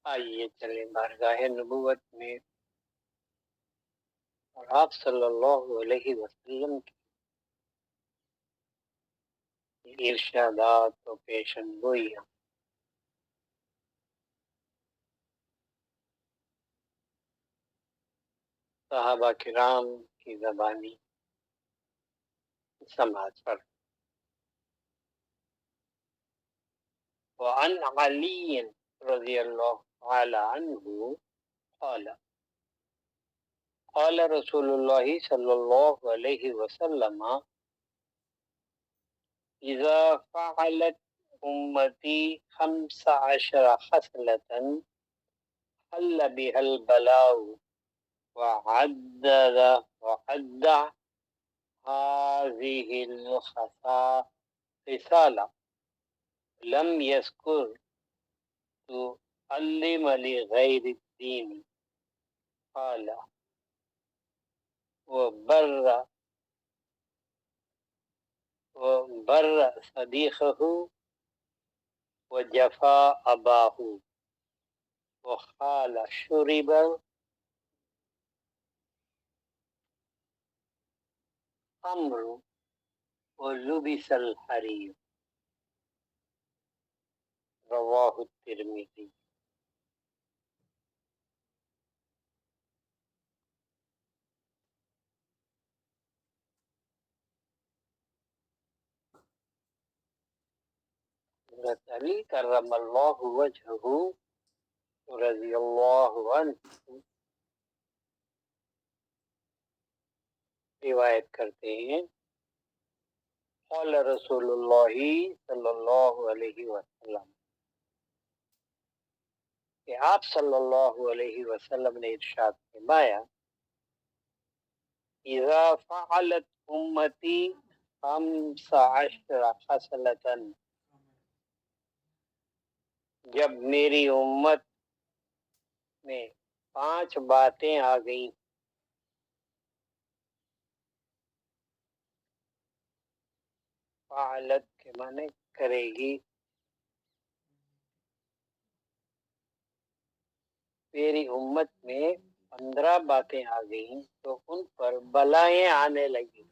آئیے چلیں بارگاہ نبوت میں اور آپ صلی اللہ علیہ وسلم کی ارشادات و پیشن گوئیاں صحابہ کرام کی زبانی سماعت پر وعن علی رضی اللہ تعالی عنہ قال قال رسول اللہ صلی اللہ علیہ وسلم اذا فعلت امتی 15 خصلة حل بها البلاء وعد هذه الخصال لم يذكر تعلم لغير الدين قال وبر صديقه وجفا أباه وقال شرب الخمر ولبس الحرير رواہ الترمذی۔ حضرت علی کرم اللہ وجہہ رضی اللہ عنہ روایت کرتے ہیں قال رسول اللہ صلی اللہ علیہ وسلم کہ آپ صلی اللہ علیہ وسلم نے ارشاد فرمایا اذا فعلت امتی 15 خصلة جب میری امت میں 5 باتیں آ گئیں فعلت کے معنی کرے گی میری امت میں 15 باتیں آ گئیں تو ان پر بلائیں آنے لگی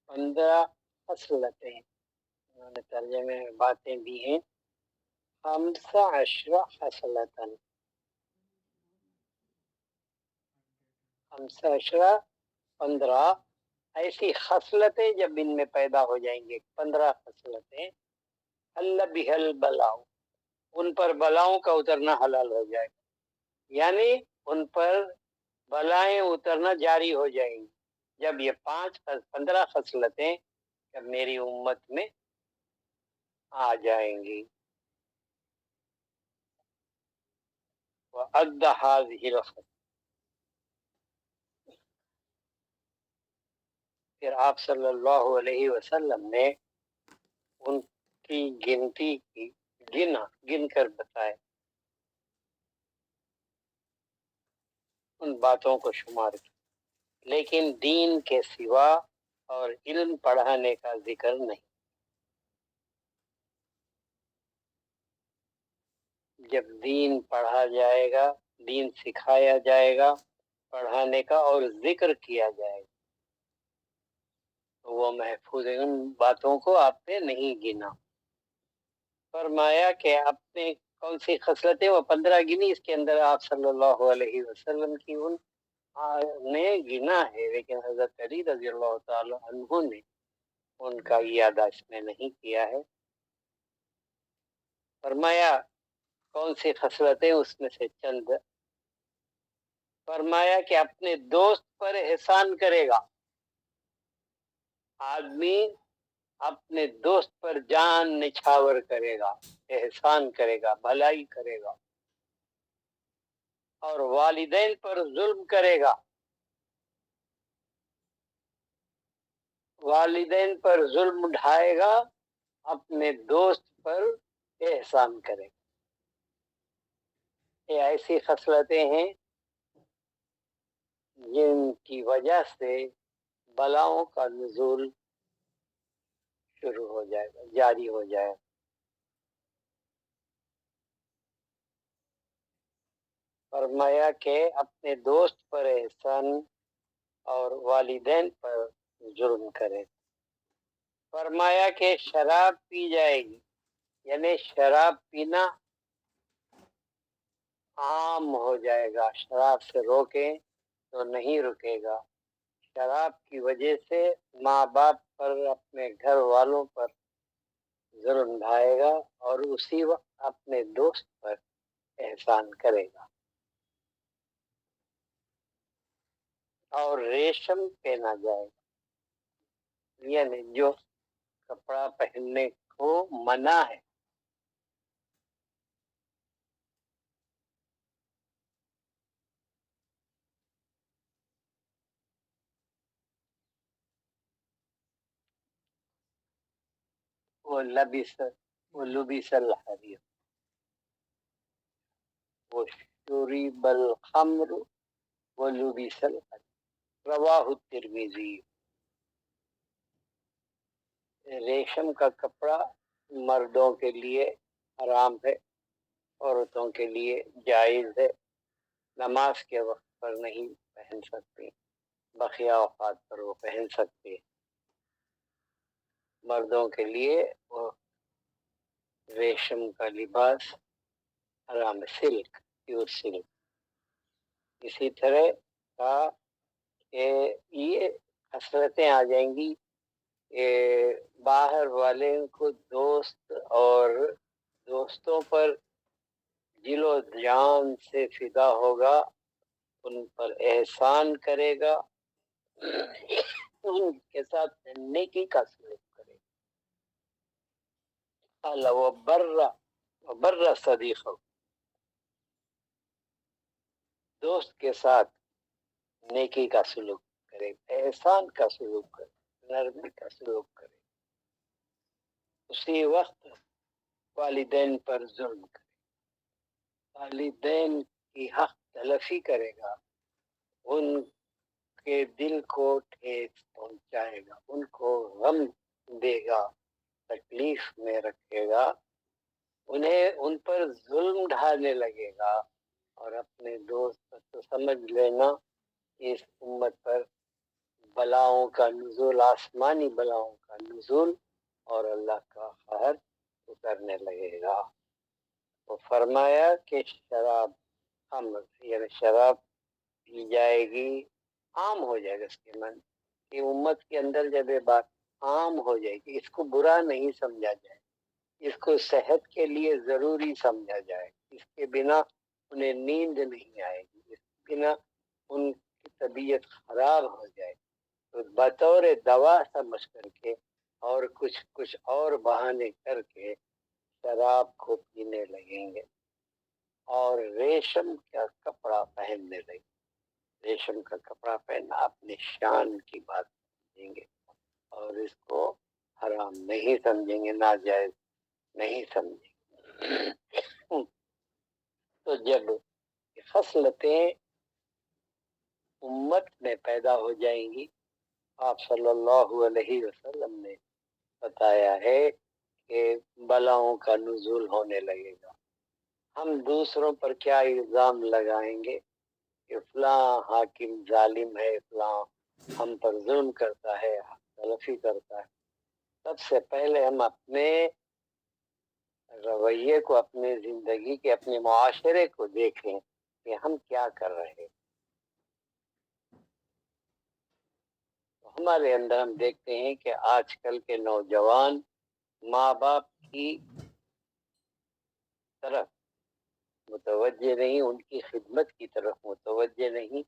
15 خصلتیں انہوں نے ترجمے میں باتیں دی ہیں 15 خصلة 15 ایسی خصلتیں جب ان میں پیدا ہو جائیں گے 15 خصلتیں حل بها البلاء ان پر بلاؤں کا اترنا حلال ہو جائے گا یعنی ان پر بلائیں اترنا جاری ہو جائیں گی جب یہ 15 خصلتیں جب میری امت میں آ جائیں گی وَأَدَّ هَذِهِ الْخَصْلَةَ پھر آپ صلی اللہ علیہ وسلم نے ان کی گنتی کی گن کر بتائے ان باتوں کو شمار کیا لیکن دین کے سوا اور علم پڑھانے کا ذکر نہیں جب دین پڑھا جائے گا دین سکھایا جائے گا پڑھانے کا اور ذکر کیا جائے گا تو وہ محفوظ ہے ان باتوں کو آپ نے نہیں گنا فرمایا کہ آپ نے کون سی خصلتیں وہ 15 گنی اس کے اندر آپ صلی اللہ علیہ وسلم کی ان نے گنا ہے لیکن حضرت علی رضی اللہ تعالی عنہ نے ان کا اعادہ اس میں نہیں کیا ہے فرمایا کون سی خصلتیں اس میں سے چند فرمایا کہ اپنے دوست پر احسان کرے گا آدمی اپنے دوست پر جان نچھاور کرے گا احسان کرے گا بھلائی کرے گا اور والدین پر ظلم کرے گا والدین پر ظلم ڈھائے گا اپنے دوست پر احسان کرے گا یہ ایسی خصلتیں ہیں جن کی وجہ سے بلاؤں کا نزول شروع ہو جائے گا جاری ہو جائے گا فرمایا کہ اپنے دوست پر احسان اور والدین پر ظلم کرے. فرمایا کہ شراب پی جائے گی، یعنی شراب پینا عام ہو جائے گا. شراب سے روکیں تو نہیں رکے گا. شراب کی وجہ سے ماں باپ پر، اپنے گھر والوں پر ظلم ڈھائے گا اور اسی وقت اپنے دوست پر احسان کرے گا. اور ریشم پہنا جائے گا، یعنی جو کپڑا پہننے کو منع ہے. وہ لبس الحریر، وہ شرب الخمر ولبس الحریر. رواہ الترمذی. ریشم کا کپڑا مردوں کے لیے حرام ہے، عورتوں کے لیے جائز ہے. نماز کے وقت پر نہیں پہن سکتے، بقیہ اوقات پر وہ پہن سکتے. مردوں کے لیے وہ ریشم کا لباس حرام، سلک، پیور سلک. اسی طرح کا یہ خصلتیں آ جائیں گی کہ باہر والے کو دوست اور دوستوں پر دل و جان سے فدا ہوگا، ان پر احسان کرے گا، ان کے ساتھ نیکی کا سلوک کرے گا. وبر صدیقہ، دوست کے ساتھ نیکی کا سلوک کرے، احسان کا سلوک کرے، نرمی کا سلوک کرے. اسی وقت والدین پر ظلم کرے، والدین کی حق تلفی کرے گا، ان کے دل کو ٹھیس پہنچائے گا، ان کو غم دے گا، تکلیف میں رکھے گا، ان پر ظلم ڈھانے لگے گا. اور اپنے دوست تو سمجھ لینا اس امت پر بلاؤں کا نزول، آسمانی بلاؤں کا نزول اور اللہ کا قہر اترنے لگے گا. وہ فرمایا کہ شراب خمر، یعنی شراب پی جائے گی، عام ہو جائے گا. اس کے من کہ امت کے اندر جب یہ بات عام ہو جائے گی، اس کو برا نہیں سمجھا جائے، اس کو صحت کے لیے ضروری سمجھا جائے، اس کے بنا انہیں نیند نہیں آئے گی، اس کے بنا ان کی طبیعت خراب ہو جائے، تو بطور دوا سمجھ کر کے اور کچھ اور بہانے کر کے شراب کو پینے لگیں گے اور ریشم کا کپڑا پہننے لگیں. ریشم کا کپڑا پہننا اپنی شان کی بات سمجھیں گے اور اس کو حرام نہیں سمجھیں گے، ناجائز نہیں سمجھیں گے. تو جب خصلتیں امت میں پیدا ہو جائیں گی، آپ صلی اللہ علیہ وسلم نے بتایا ہے کہ بلاؤں کا نزول ہونے لگے گا. ہم دوسروں پر کیا الزام لگائیں گے کہ فلاں حاکم ظالم ہے، فلاں ہم پر ظلم کرتا ہے، تلفی کرتا ہے. سب سے پہلے ہم اپنے رویے کو، اپنے زندگی کے، اپنے معاشرے کو دیکھیں کہ ہم کیا کر رہے ہیں. ہمارے اندر ہم دیکھتے ہیں کہ آج کل کے نوجوان ماں باپ کی طرف متوجہ نہیں، ان کی خدمت کی طرف متوجہ نہیں،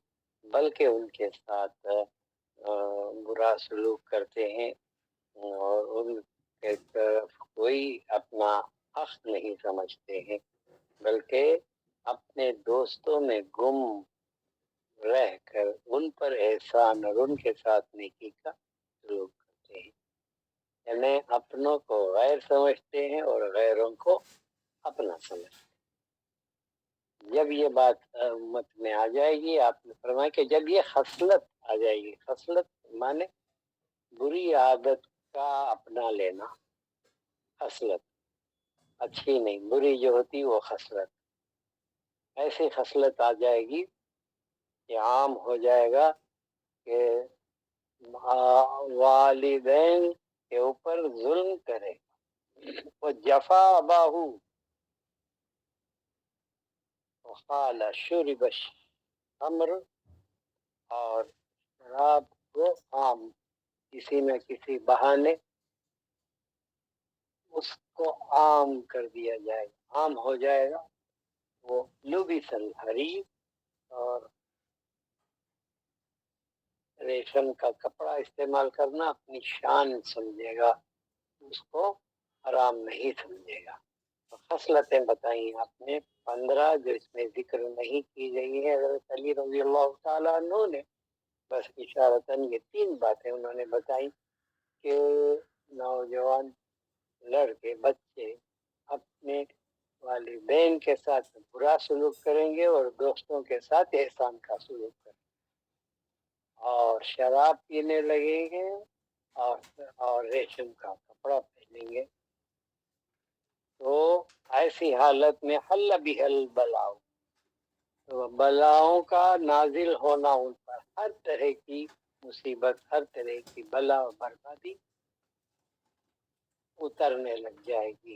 بلکہ ان کے ساتھ برا سلوک کرتے ہیں اور ان کے طرف کوئی اپنا حق نہیں سمجھتے ہیں، بلکہ اپنے دوستوں میں گم رہ کر ان پر احسان اور ان کے ساتھ نیکی کا سلوک کرتے ہیں. یعنی اپنوں کو غیر سمجھتے ہیں اور غیروں کو اپنا سمجھتے ہیں. جب یہ بات امت میں آ جائے گی، آپ نے فرمایا کہ جب یہ خصلت آ جائے گی، خصلت مانے بری عادت کا اپنا لینا، خصلت اچھی نہیں، بری جو ہوتی وہ خصلت ایسی خصلت آ جائے گی کہ عام ہو جائے گا کہ والدین کے اوپر ظلم کرے وہ جفا اباہو وقال شرب الخمر، اور شراب کو عام کسی نہ کسی بہانے اس کو عام کر دیا جائے گا، عام ہو جائے گا. وہ لبس الحریر، اور ریشم کا کپڑا استعمال کرنا اپنی شان سمجھے گا، اس کو حرام نہیں سمجھے گا. تو خصلتیں بتائیں آپ نے 15 جو اس میں ذکر نہیں کی گئی ہے حضرت علی رضی اللہ تعالیٰ عنہ نے، بس اشارتاً یہ 3 باتیں انہوں نے بتائی کہ نوجوان لڑکے بچے اپنے والدین کے ساتھ برا سلوک کریں گے اور دوستوں کے ساتھ احسان کا سلوک کریں گے، اور شراب پینے لگیں گے اور ریشم کا کپڑا پہنیں گے. تو ایسی حالت میں حل بہل بلاؤ، تو بلاؤں کا نازل ہونا ان پر، ہر طرح کی مصیبت، ہر طرح کی بلا و بربادی اترنے لگ جائے گی.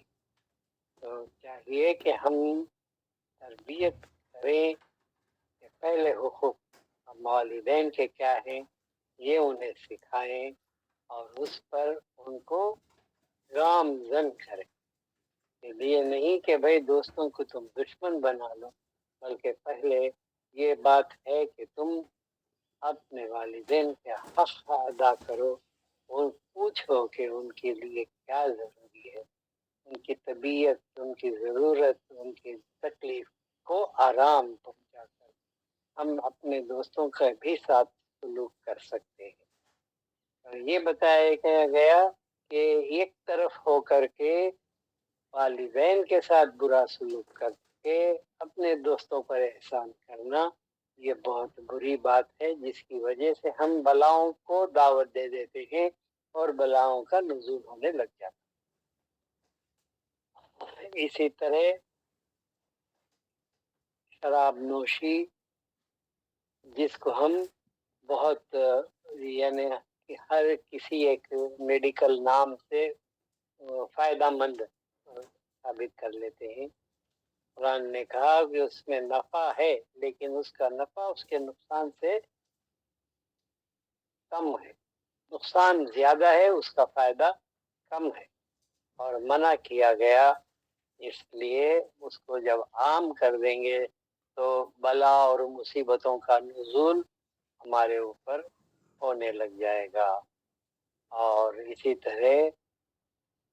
تو چاہیے کہ ہم تربیت کریں کہ پہلے حقوق والدین کے کیا ہیں یہ انہیں سکھائیں، اور اس پر ان کو گامزن کریں. یہ نہیں کہ بھئی دوستوں کو تم دشمن بنا لو، بلکہ پہلے یہ بات ہے کہ تم اپنے والدین کے حق ادا کرو، اور پوچھو کہ ان کے لیے کیا ضروری ہے، ان کی طبیعت، ان کی ضرورت، ان کی تکلیف کو آرام پہنچا کر ہم اپنے دوستوں کا بھی ساتھ سلوک کر سکتے ہیں. اور یہ بتایا گیا کہ ایک طرف ہو کر کے والدین کے ساتھ برا سلوک کر کے اپنے دوستوں پر احسان کرنا، یہ بہت بری بات ہے، جس کی وجہ سے ہم بلاؤں کو دعوت دے دیتے ہیں اور بلاؤں کا نزول ہونے لگ جاتا. اسی طرح شراب نوشی، جس کو ہم بہت یعنی ہر کسی ایک میڈیکل نام سے فائدہ مند ثابت کر لیتے ہیں. قرآن نے کہا کہ اس میں نفع ہے، لیکن اس کا نفع اس کے نقصان سے کم ہے، نقصان زیادہ ہے، اس کا فائدہ کم ہے، اور منع کیا گیا. اس لیے اس کو جب عام کر دیں گے تو بلا اور مصیبتوں کا نزول ہمارے اوپر ہونے لگ جائے گا. اور اسی طرح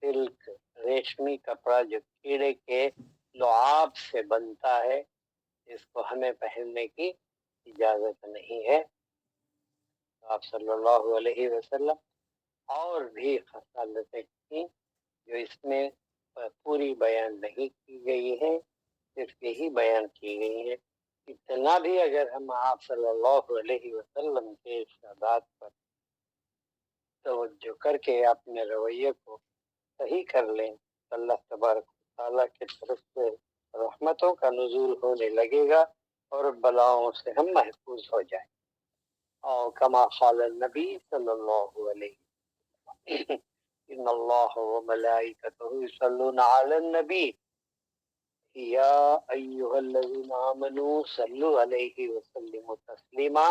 سلک، ریشمی کپڑا جو کیڑے کے لعاب سے بنتا ہے، اس کو ہمیں پہننے کی اجازت نہیں ہے. آپ صلی اللہ علیہ وسلم اور بھی خصالتیں تھیں جو اس میں پوری بیان نہیں کی گئی ہے، صرف یہی بیان کی گئی ہے. اتنا بھی اگر ہم آپ صلی اللہ علیہ وسلم کے ارشادات پر توجہ کر کے اپنے رویے کو صحیح کر لیں، اللہ تبارک و تعالیٰ کی طرف سے رحمتوں کا نزول ہونے لگے گا اور بلاؤں سے ہم محفوظ ہو جائیں. اور کما قال النبی صلی اللہ علیہ وسلم ان اللہ وملائکتہ یصلون علی النبی یا ایھا الذین آمنوا صلوا علیہ وسلموا تسلیما.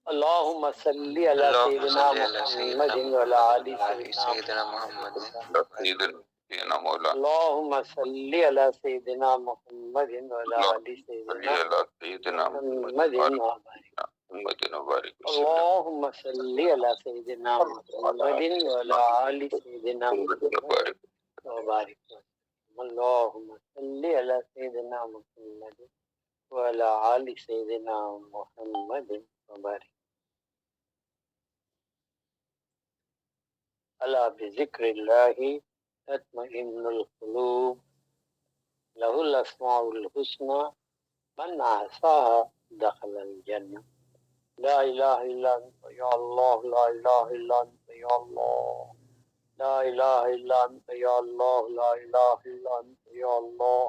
اللهم صل على سيدنا محمد وعلى آل سيدنا محمد. اللهم صل على سيدنا محمد وعلى آل سيدنا محمد وبارك. اللهم صل على سيدنا محمد وعلى آل سيدنا محمد وبارك. اللهم صل على سيدنا محمد وعلى آل سيدنا محمد وبارك. الا بذکر اللہ تطمئن القلوب له الاسماء الحسنى من احصاها دخل الجنہ. لا الہ الا انت یا اللہ، لا الہ الا انت یا اللہ، لا الہ الا انت یا اللہ، لا الہ الا انت یا اللہ،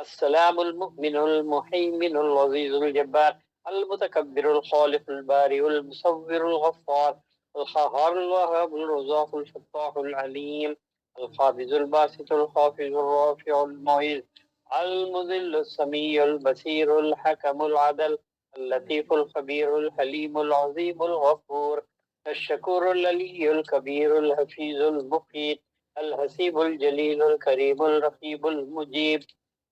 السلام المؤمن المهيمن العزيز الجبار المتكبر الخالق البارئ المصور الغفار القهار الوهاب الرزاق الفتاح العليم القابض الباسط الخافض الرافع المعز المذل السميع البصير الحكم العدل اللطيف الخبير الحليم العظيم الغفور الشكور العلي الكبير الحفيظ المقيت الحسيب الجليل الكريم الرقيب المجيب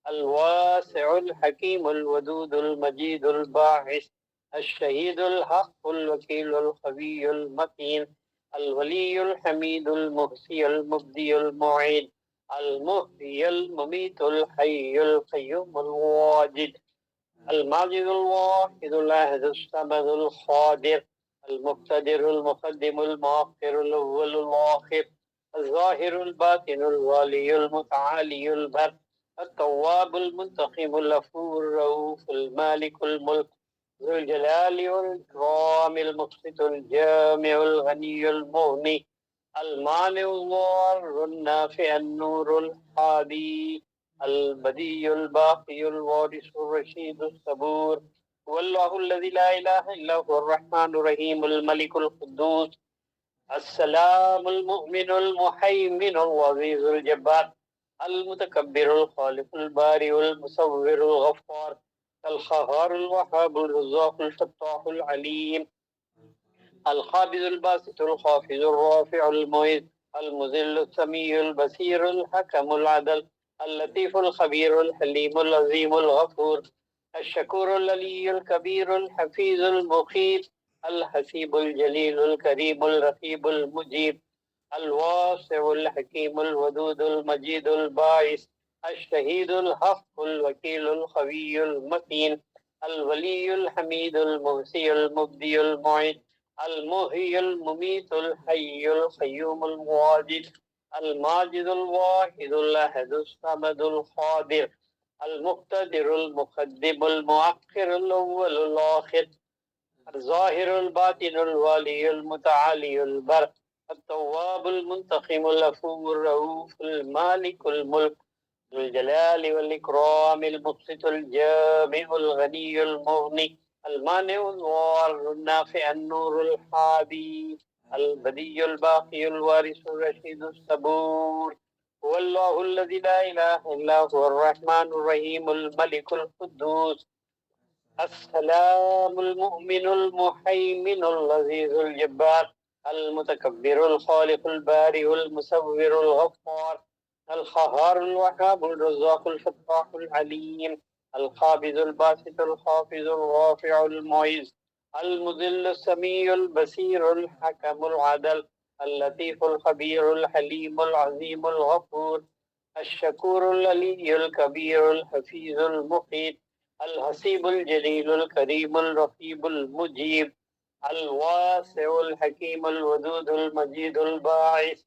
الواسع الحكيم الودود المجيد الباعث الشهيد الحق الوكيل القوي المتين الولي الحميد المحصي المبدي المعيد المحيي المميت الحي القيوم الواجد الماجد الواحد الأحد الصمد القادر المقتدر المقدم المؤخر الأول الآخر الظاهر الباطن الوالي المتعالي البر التواب المنتقم الغفور الرؤوف المالك الملك ذو الجلال والإكرام المقسط الجامع الغني المغني المانع الضار النافع النور الحادي البديع الباقي الوارث الرشيد الصبور والله الذي لا إله إلا هو الرحمن الرحيم الملك القدوس السلام المؤمن المهيمن العزيز الجبار المتكبر الخالق البارئ المصور الغفار القهار الوهاب الرزاق الفتاح العليم القابض الباسط الخافض الرافع المعز المذل السميع البصير الحكم العدل اللطيف الخبير الحليم العظيم الغفور الشكور العلي الكبير الحفيظ المقيت الحسيب الجليل الكريم الرقيب المجيب الواسع الحكيم الودود المجيد الباعث الشهيد الحق الوكيل القوي المتين الولي الحميد المحصي المبدي المعيد المحيي المميت الحي القيوم الواجد الماجد الواحد الأحد الصمد القادر المقتدر المقدم المؤخر الأول الآخر الظاهر الباطن الوالي المتعالي البر التواب المنتقم الغفور الرؤوف المالك الملك ذو الجلال والإكرام المقسط الجامع الغني المغني المانع الضار النافع النور الحادي البديع الباقي الوارث الرشيد الصبور هو الله الذي لا إله إلا هو الرحمن الرحيم الملك القدوس السلام المؤمن المهيمن العزيز الجبار المتكبر الخالق البارئ المصور الغفار القهار الوهاب الرزاق الفتاح العليم القابض الباسط الخافض الرافع المعز المذل السميع البصير الحكم العدل اللطيف الخبير الحليم العظيم الغفور الشكور العلي الكبير الحفيظ المقيت الحسيب الجليل الكريم الرقيب المجيب الواسع الحكيم الودود المجيد الباعث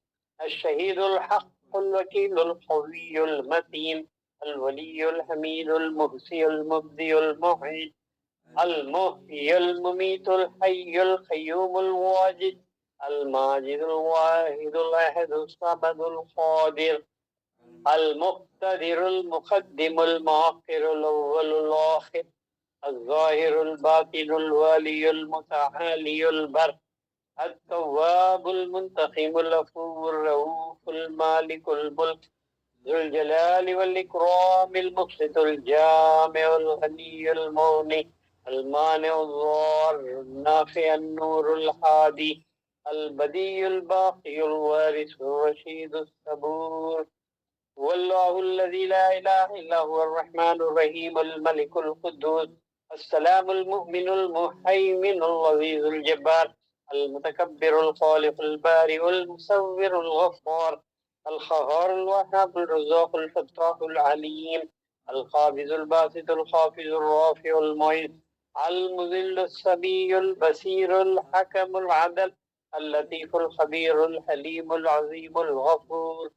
الشهيد الحق الوكيل القوي المتين الولي الحميد المحصي المبدي المعيد المحيي المميت الحي القيوم الواجد الماجد الواحد الأحد الصمد القادر المقتدر المقدم المؤخر الأول الآخر الظاهر الباطن الوالي المتعالي البر التواب المنتقم الغفور الرؤوف المالك الملك ذو الجلال والإكرام المقسط الجامع الغني المغني المانع الضار النافع النور الحادي البديع الباقي الوارث الرشيد الصبور والله الذي لا إله إلا هو الرحمن الرحيم الملك القدوس السلام المؤمن المهيمن العزيز الجبار المتكبر الخالق البارئ المصور الغفار القهار الوهاب الرزاق الفتاح العليم القابض الباسط الخافض الرافع المعز المذل السميع البصير الحكم العدل اللطيف الخبير الحليم العظيم الغفور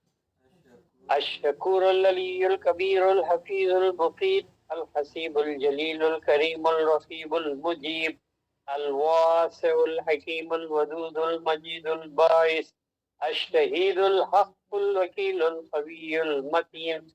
الشكور العلي الكبير الحفيظ المقيت الحسيب الجليل الكريم الرقيب المجيب الواسع الحكيم الودود المجيد الباعث الشهيد الحق الوكيل القوي المتين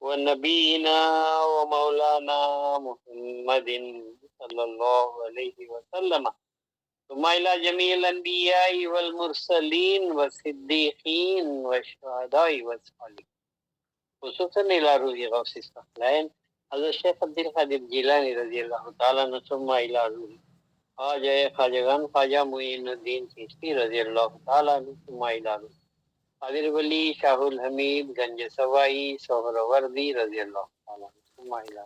ونبينا ومولانا محمد صلى الله عليه وسلم، ثم إلى جميع الأنبياء والمرسلين والصديقين والشهداء والصالحين، خصوصاً إلى روح غوث الثقلين حضرت شیخ عبد القادر جیلانی رضی اللہ تعالیٰ عنہ، ثم إلى روح خواجہ خواجگان خواجہ معین الدین چشتی رضی اللہ تعالیٰ عنہ، ثم إلى روح قادر ولی شاہ الحمید گنج سوائی سہروردی رضی اللہ تعالیٰ عنہ، ثم إلى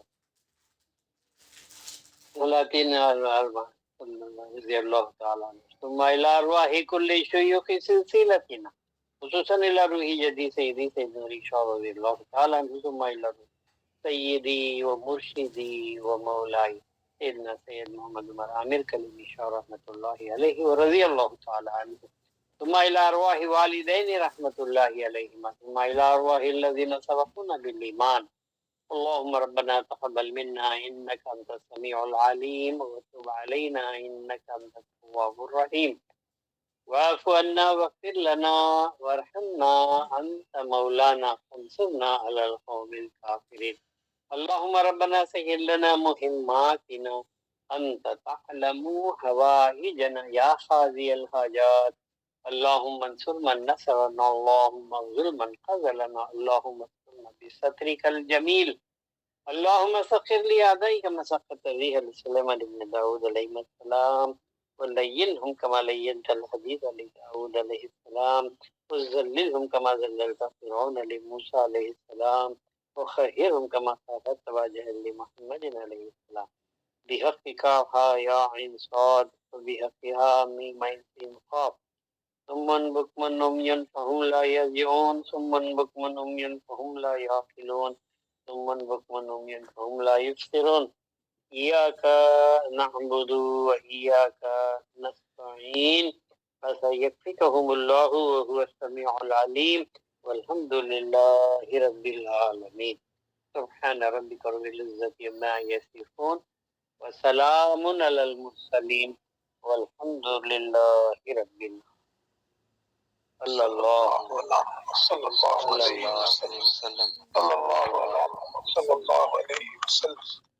ملاطین الاربع رضی اللہ تعالیٰ عنہ، ثم إلى أرواح كل شيوخ سلسلتنا، خصوصاً إلى روح جدی سیدی سید نوری شاہ رضی اللہ تعالیٰ عنہ، ثم إلى روح سیدی و مرشدی و مولائی سیدنا سید محمد عمر عامر کلیمی شاہ رحمۃ اللہ علیہ ورضی اللہ تعالی عنہ، ثم الى ارواح والدین رحمۃ اللہ علیہما، ثم الى ارواح الذین سبقونا بالایمان، اللهم ربنا تقبل منا انك انت السميع العليم وتب علينا انك انت التواب الرحيم واعف عنا واغفر لنا وارحمنا انت مولانا فانصرنا على القوم الكافرين، اللهم ربنا سهل لنا مهماتنا انت تعلم حوائجنا يا قاضي الحاجات، اللهم انصر من نصرنا، اللهم اغفر من خذلنا، اللهم استرنا بسترك الجميل، اللهم سخر لأعدائك مسخة الريح لسليمان بن داود عليه السلام، ولينهم كما لينت الحديد لداود عليه السلام، وذللهم كما ذللت فرعون لموسى عليه السلام، وخيرهم كما خافت واجه لمحمد عليه السلام، بحق كافها يا عين صاد وبحقها ميم عين سين قاف، ثم بكم عميا فهم لا يرجعون، ثم بكم عميا فهم لا يعقلون، ثم بكم عميا فهم لا يبصرون، إياك نعبد وإياك نستعين، فسيكفيكهم الله وهو السميع العليم، والحمد لله رب العالمين، سبحان ربك رب العزة عما يصفون وسلام على المرسلين والحمد لله رب العالمين. صلی اللہ علیہ وسلم.